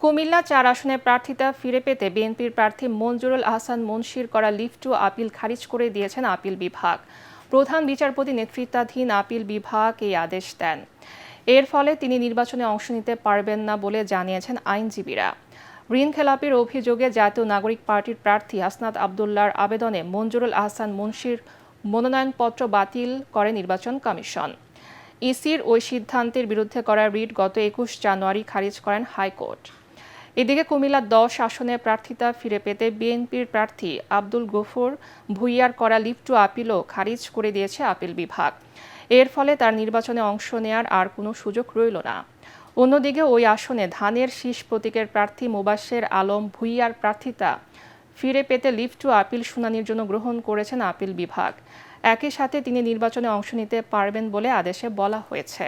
কুমিল্লা ৪ আসনে প্রার্থিতা ফিরে পেতে বিএনপির প্রার্থী মঞ্জুরুল আহসান মুন্সির করা লিভ টু আপিল খারিজ করে দিয়েছেন আপিল বিভাগ। প্রধান বিচারপতি নেতৃত্বাধীন আপিল বিভাগ এই আদেশ দেন। এর ফলে তিনি নির্বাচনে অংশ নিতে পারবেন না বলে জানিয়েছেন আইনজীবীরা। ঋণ খেলাপির অভিযোগে জাতীয় নাগরিক পার্টির প্রার্থী হাসনাত আবদুল্লাহর আবেদনে মঞ্জুরুল আহসান মুন্সির মনোনয়নপত্র বাতিল করে নির্বাচন কমিশন। ইসির ওই সিদ্ধান্তের বিরুদ্ধে করা রিট গত ২১ জানুয়ারি খারিজ করেন হাইকোর্ট। এদিকে কুমিল্লা ১০ আসনে প্রার্থিতা ফিরে পেতে বিএনপির প্রার্থী আব্দুল গফুর ভূঁইয়ার করা লিভ টু আপিলও খারিজ করে দিয়েছে আপিল বিভাগ। এর ফলে তার নির্বাচনে অংশ নেয়ার আর কোনো সুযোগ রইল না। অন্যদিকে ওই আসনে ধানের শীষ প্রতীকের প্রার্থী মোবাশ্বের আলম ভূঁইয়ার প্রার্থিতা ফিরে পেতে লিভ টু আপিল শুনানির জন্য গ্রহণ করেছেন আপিল বিভাগ। একই সাথে তিনি নির্বাচনে অংশ নিতে পারবেন বলে আদেশে বলা হয়েছে।